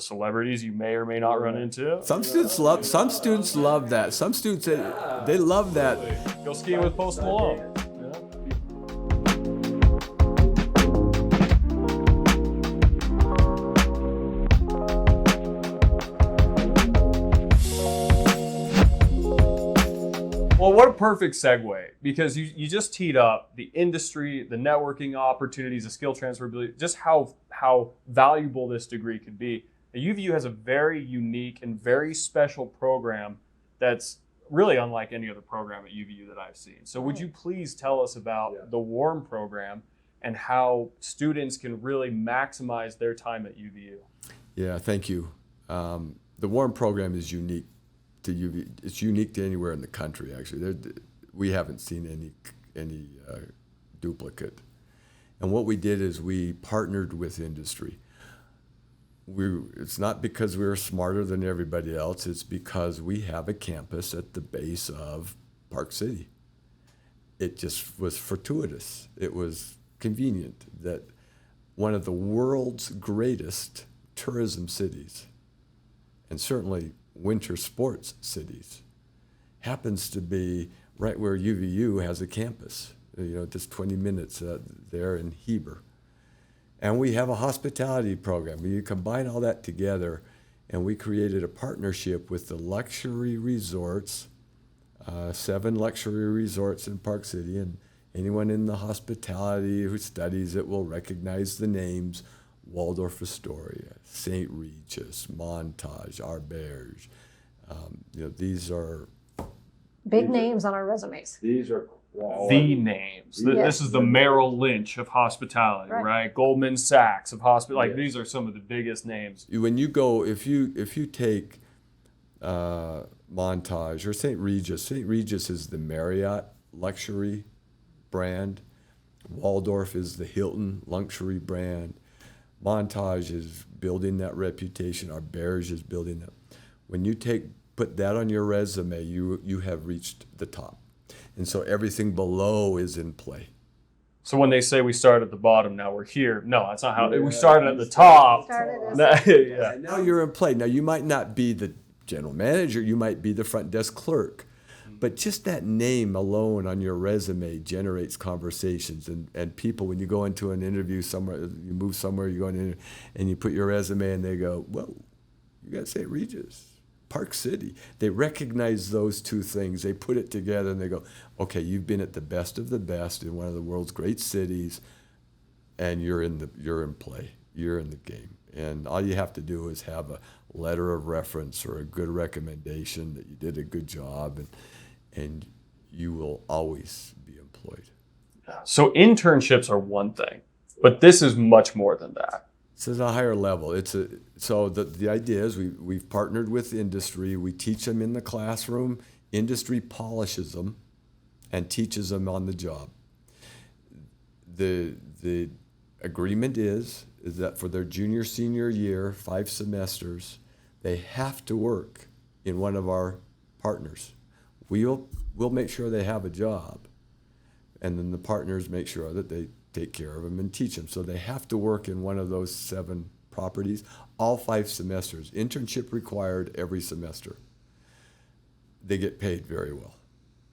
the celebrities you may or may not run into. Some students love that. Some students they love that. Go skiing with Post Malone. Well, what a perfect segue, because you just teed up the industry, the networking opportunities, the skill transferability, just how valuable this degree could be. The UVU has a very unique and very special program that's really unlike any other program at UVU that I've seen. So would you please tell us about the WARM program and how students can really maximize their time at UVU? Yeah, thank you. The WARM program is unique to UVU. It's unique to anywhere in the country, actually. We haven't seen any duplicate. And what we did is we partnered with industry. It's not because we were smarter than everybody else. It's because we have a campus at the base of Park City. It just was fortuitous. It was convenient that one of the world's greatest tourism cities, and certainly winter sports cities, happens to be right where UVU has a campus, just 20 minutes there in Heber. And we have a hospitality program. You combine all that together, and we created a partnership with the luxury resorts, 7 luxury resorts in Park City, and anyone in the hospitality who studies it will recognize the names: Waldorf Astoria, St. Regis, Montage, Auberge. These are big names on our resumes. These are the names. This is the Merrill Lynch of hospitality, right? Goldman Sachs of hospitality. These are some of the biggest names. When you go, if you take Montage or St. Regis is the Marriott luxury brand. Waldorf is the Hilton luxury brand. Montage is building that reputation. Auberge is building that. When you put that on your resume, you have reached the top. And so everything below is in play. So when they say we start at the bottom, now we're here. No, that's not how we started at the top. Now you're in play. Now you might not be the general manager, you might be the front desk clerk. But just that name alone on your resume generates conversations. And people, when you go into an interview somewhere, you move somewhere, you go in and you put your resume and they go, whoa, you got St. Regis, Park City. They recognize those two things. They put it together and they go, okay, you've been at the best of the best in one of the world's great cities, and you're in play. You're in the game. And all you have to do is have a letter of reference or a good recommendation that you did a good job, and you will always be employed. So internships are one thing, but this is much more than that. It's at a higher level. So the idea is we've partnered with industry. We teach them in the classroom. Industry polishes them and teaches them on the job. The agreement is that for their junior, senior year, 5 semesters, they have to work in one of our partners. We'll make sure they have a job, and then the partners make sure that they take care of them and teach them. So they have to work in one of those 7 properties, all 5 semesters. Internship required every semester. They get paid very well.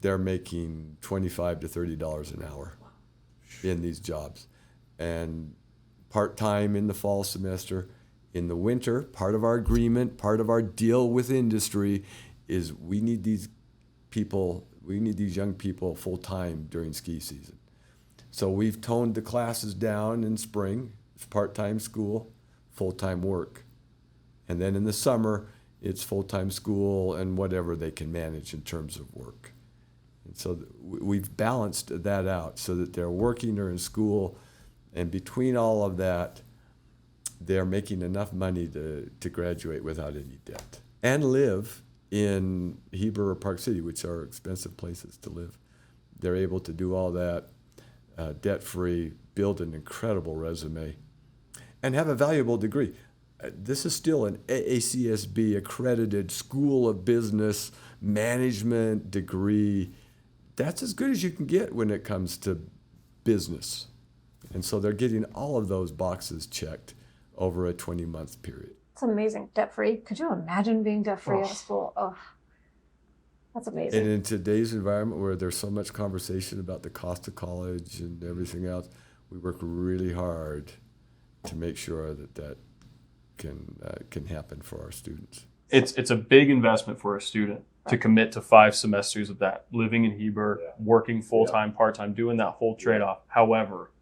They're making $25 to $30 an hour in these jobs. And part-time in the fall semester. In the winter, part of our agreement, part of our deal with industry is we need these young people full-time during ski season. So we've toned the classes down in spring. It's part-time school, full-time work. And then in the summer, it's full-time school and whatever they can manage in terms of work. And so we've balanced that out so that they're working or in school, and between all of that, they're making enough money to graduate without any debt and live in Heber or Park City, which are expensive places to live. They're able to do all that debt-free, build an incredible resume, and have a valuable degree. This is still an AACSB accredited School of Business Management degree. That's as good as you can get when it comes to business. And so they're getting all of those boxes checked over a 20-month period. That's amazing. Debt free. Could you imagine being debt free out of school? Oh, that's amazing. And in today's environment where there's so much conversation about the cost of college and everything else, we work really hard to make sure that can happen for our students. It's a big investment for a student to commit to 5 semesters of that, living in Heber, working full-time, part-time, doing that whole trade-off. However,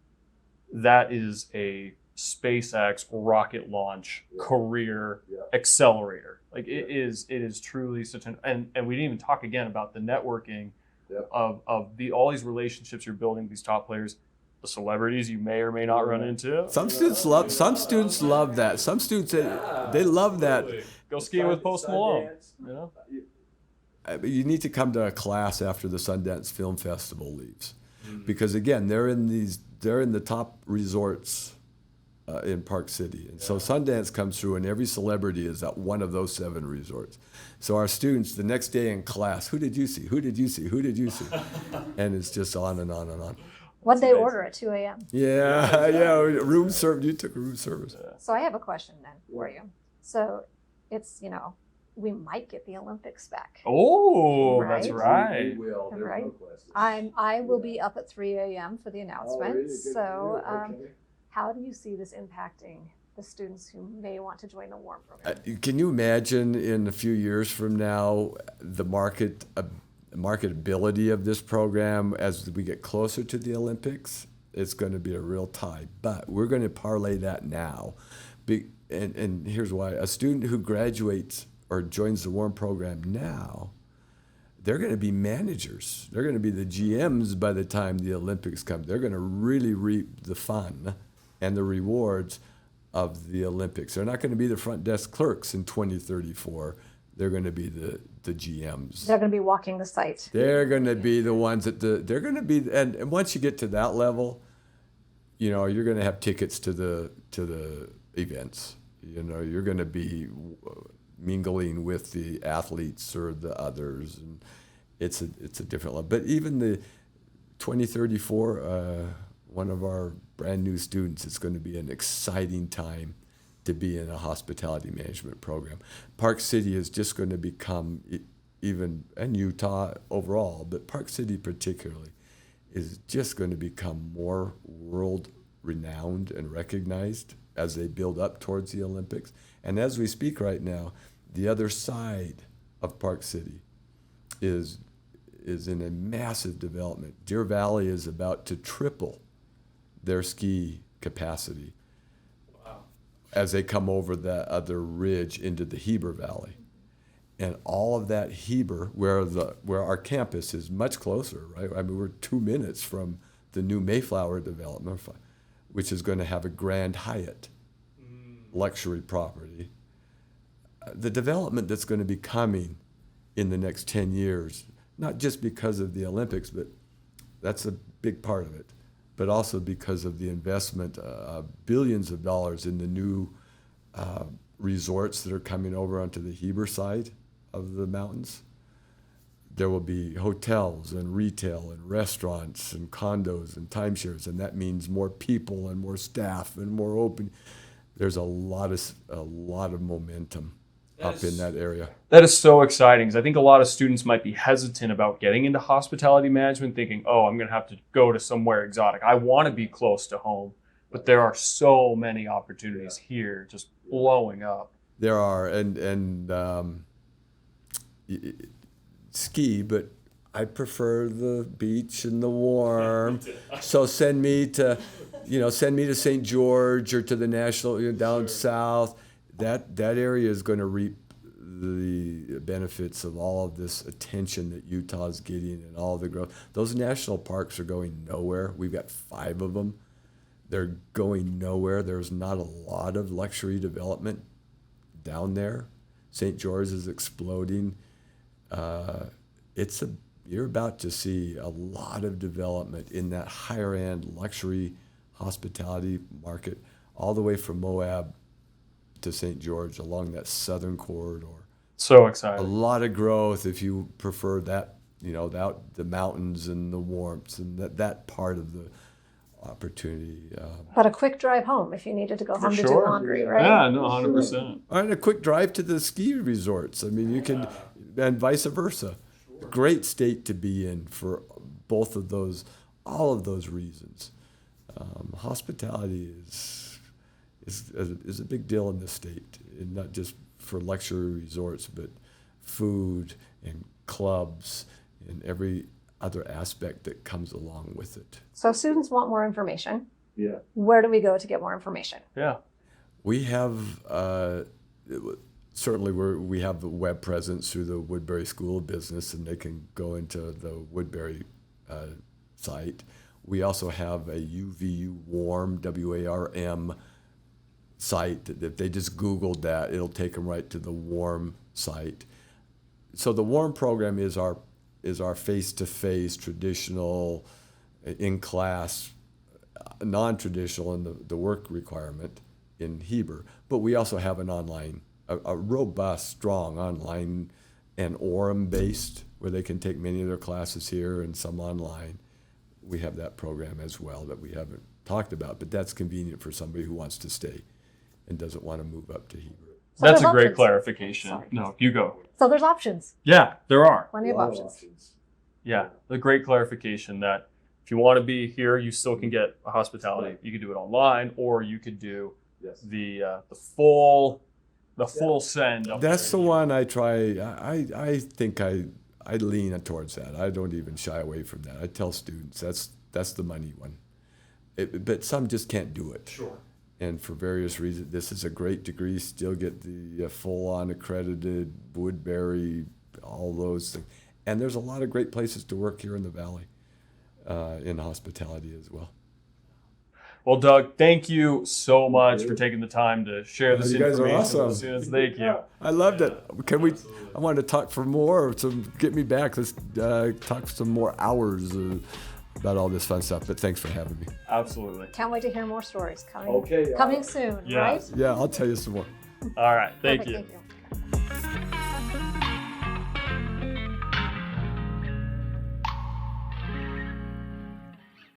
that is a SpaceX rocket launch career accelerator. Like it is truly such an, and we didn't even talk again about the networking of all these relationships you're building with these top players, the celebrities you may or may not run into. Some students love that. Some students they love that. Go skiing with Post Malone. You know? You need to come to a class after the Sundance Film Festival leaves, because again, they're in the top resorts in Park City, and so Sundance comes through, and every celebrity is at one of those 7 resorts. So our students, the next day in class, who did you see? Who did you see? Who did you see? And it's just on and on and on. What'd they order at 2 a.m.? Yeah, room service. You took a room service. So I have a question then for you. So it's, we might get the Olympics back. Oh, Right. that's right. We will. There's Right. no question. I will be up at 3 a.m. for the announcement. really? Good So for you. Okay. how do you see this impacting the students who may want to join the WARM program? Can you imagine in a few years from now the marketability of this program as we get closer to the Olympics? It's going to be a real tie, but we're going to parlay that now. And here's why: a student who graduates or joins the WARM program now, they're going to be managers. They're going to be the GMs by the time the Olympics come. They're going to really reap the fun and the rewards of the Olympics. They're not going to be the front desk clerks in 2034. They're going to be the GMs. They're going to be walking the site. They're going to be the ones they're going to be, and once you get to that level, you're going to have tickets to the events. You're going to be mingling with the athletes or the others, and it's a different level. But even the 2034, one of our brand new students, it's going to be an exciting time to be in a hospitality management program. Park City is just going to become, and Utah overall, but Park City particularly, is just going to become more world renowned and recognized as they build up towards the Olympics. And as we speak right now, the other side of Park City is in a massive development. Deer Valley is about to triple their ski capacity as they come over that other ridge into the Heber Valley. And all of that Heber, where our campus is much closer, right? I mean, we're 2 minutes from the new Mayflower development, which is going to have a Grand Hyatt luxury property. The development that's going to be coming in the next 10 years, not just because of the Olympics, but that's a big part of it, but also because of the investment of billions of dollars in the new resorts that are coming over onto the Heber side of the mountains. There will be hotels and retail and restaurants and condos and timeshares, and that means more people and more staff and more open. There's a lot of momentum up in that area. That is so exciting, because I think a lot of students might be hesitant about getting into hospitality management, thinking, oh, I'm going to have to go to somewhere exotic. I want to be close to home, but there are so many opportunities here just blowing up. There are, and ski, but I prefer the beach and the warm. So send me to St. George or to the national, down south. That area is going to reap the benefits of all of this attention that Utah is getting and all the growth. Those national parks are going nowhere. We've got 5 of them. They're going nowhere. There's not a lot of luxury development down there. St. George is exploding. You're about to see a lot of development in that higher end luxury hospitality market, all the way from Moab to St. George along that southern corridor. So A exciting. lot of growth if you prefer that, the mountains and the warmth and that part of opportunity. But a quick drive home if you needed to go home to do sure. laundry, right? Yeah, no, 100%. And a quick drive to the ski resorts. I mean, you can, and vice versa. Great state to be in for both of those, all of those reasons. Hospitality is a big deal in this state, and not just for luxury resorts, but food and clubs and every other aspect that comes along with it. So if students want more information, Yeah. where do we go to get more information? Yeah. We have certainly we have the web presence through the Woodbury School of Business, and they can go into the Woodbury site. We also have a UVU WARM, WARM site. If they just Googled that, it'll take them right to the WARM site. So the WARM program is our face-to-face, traditional, in-class, non-traditional in the work requirement in Heber. But we also have an online, a robust, strong online and Orem-based, where they can take many of their classes here and some online. We have that program as well that we haven't talked about, but that's convenient for somebody who wants to stay and doesn't want to move up to Heber. So That's there's a great options. clarification. Sorry. No, you go. So there's options, Yeah, there are. plenty of options. Yeah, the great clarification that if you want to be here, you still can get a hospitality. You can do it online, or you could do the full send. up That's the there. one I try. I think I lean towards that. I don't even shy away from that. I tell students that's the money one. But some just can't do it. Sure. And for various reasons, this is a great degree. Still get the full-on accredited Woodbury, all those things. And there's a lot of great places to work here in the Valley, in hospitality as well. Well, Doug, thank you so much for taking the time to share this You guys are information awesome. with students. Thank you. I loved it. Can we? I wanted to talk for more. So get me back. Let's talk for some more hours about all this fun stuff. But thanks for having me. Absolutely. Can't wait to hear more stories coming, Okay, coming soon, Yeah. right? Yeah, I'll tell you some more. All right. Thank Perfect, you. Thank you.